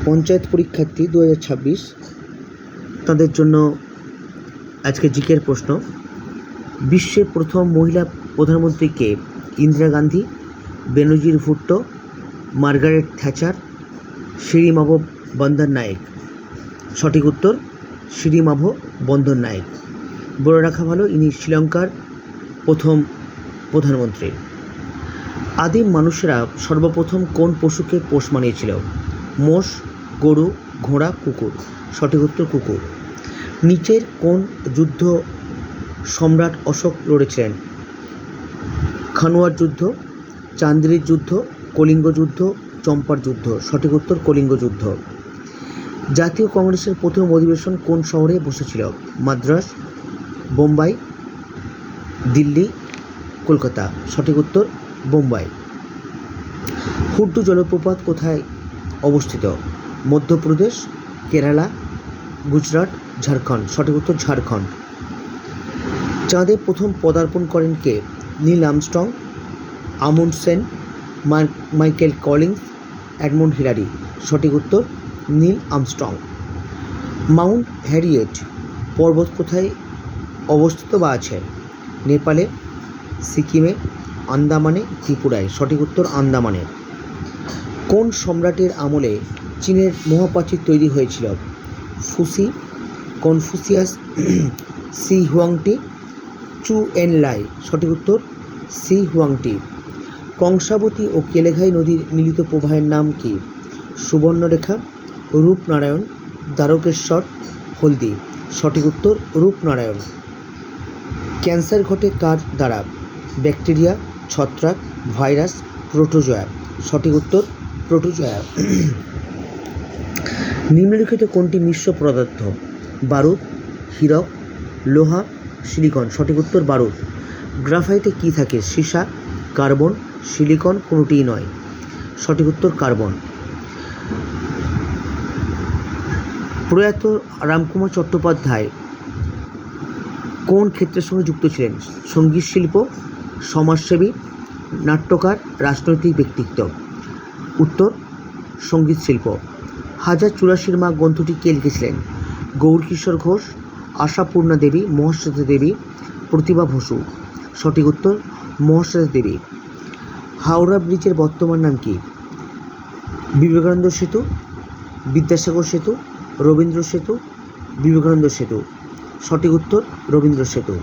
পঞ্চায়েত পরীক্ষার্থী 2026 তাদের জন্য আজকে জিকের প্রশ্ন। বিশ্বের প্রথম মহিলা প্রধানমন্ত্রী কে? ইন্দিরা গান্ধী, বেনজির ভুট্টো, মার্গারেট থ্যাচার, শিরিমাভ বন্দর নায়েক। সঠিক উত্তর শিরিমাভ বন্দর নায়েক। বলে রাখা ভালো, ইনি শ্রীলঙ্কার প্রথম প্রধানমন্ত্রী। আদিম মানুষেরা সর্বপ্রথম কোন পশুকে পোষ মানিয়েছিল? মোষ, গরু, ঘোড়া, কুকুর। সঠিক উত্তর কুকুর। নিচের কোন যুদ্ধ সম্রাট অশোক লড়েছিলেন? খানুয়ার যুদ্ধ, চান্দিনীর যুদ্ধ, কলিঙ্গ যুদ্ধ, চম্পার যুদ্ধ। সঠিক উত্তর কলিঙ্গ যুদ্ধ। জাতীয় কংগ্রেসের প্রথম অধিবেশন কোন শহরে বসেছিল? মাদ্রাজ, বোম্বাই, দিল্লি, কলকাতা। সঠিক উত্তর বোম্বাই। হুড্ডু জলপ্রপাত কোথায় অবস্থিত? মধ্যপ্রদেশ, কেরালা, গুজরাট, ঝাড়খণ্ড। সঠিক উত্তর ঝাড়খণ্ড। চাঁদে প্রথম পদার্পণ করেন কে? Neil Armstrong, Amundsen, Michael Collins, Edmund Hillary. সঠিক উত্তর নীল আর্মস্ট্রং। মাউন্ট হ্যারিয়েট পর্বত কোথায় অবস্থিত বা আছে? নেপালে, সিকিমে, আন্দামানে, ত্রিপুরায়। সঠিক উত্তর আন্দামানে। কোন সম্রাটের আমলে চীনের মহাপ্রাচীর তৈরি হয়েছিল? ফুসি, কনফুসিয়াস, সি হুয়াংটি, চু এনলাই। সঠিক উত্তর সি হুয়াংটি। কংসাবতী ও কেলেঘাই নদীর মিলিত প্রবাহের নাম কি? সুবর্ণরেখা, রূপনারায়ণ, দ্বারকেশ্বর, হলদি। সঠিক উত্তর রূপনারায়ণ। ক্যান্সার ঘটে কার দ্বারা? ব্যাকটেরিয়া, ছত্রাক, ভাইরাস, প্রোটোজোয়া। সঠিক উত্তর প্রোটোজোয়া। নিম্নলিখিত কোনটি মিশ্র পদার্থ? বারুদ, হীরক, লোহা, সিলিকন। সঠিক উত্তর বারুদ। গ্রাফাইটে কি থাকে? সীসা, কার্বন, সিলিকন, কোনোটিই নয়। সঠিক উত্তর কার্বন। প্রয়াত রামকুমার চট্টোপাধ্যায় কোন ক্ষেত্রের সঙ্গে যুক্ত ছিলেন? সঙ্গীত শিল্প, সমাজসেবী, নাট্যকার, রাজনৈতিক ব্যক্তিত্ব। উত্তর সঙ্গীত শিল্প। 1084 মা গ্রন্থটি কে লিখেছিলেন? গৌরকিশোর ঘোষ, আশাপূর্ণা দেবী, মহাশ্বেতা দেবী, প্রতিভা বসু। সঠিক উত্তর মহাশ্বেতা দেবী। হাওড়া ব্রিজের বর্তমান নাম কি? বিবেকানন্দ সেতু, বিদ্যাসাগর সেতু, রবীন্দ্র সেতু, বিবেকানন্দ সেতু। সঠিক উত্তর রবীন্দ্র সেতু।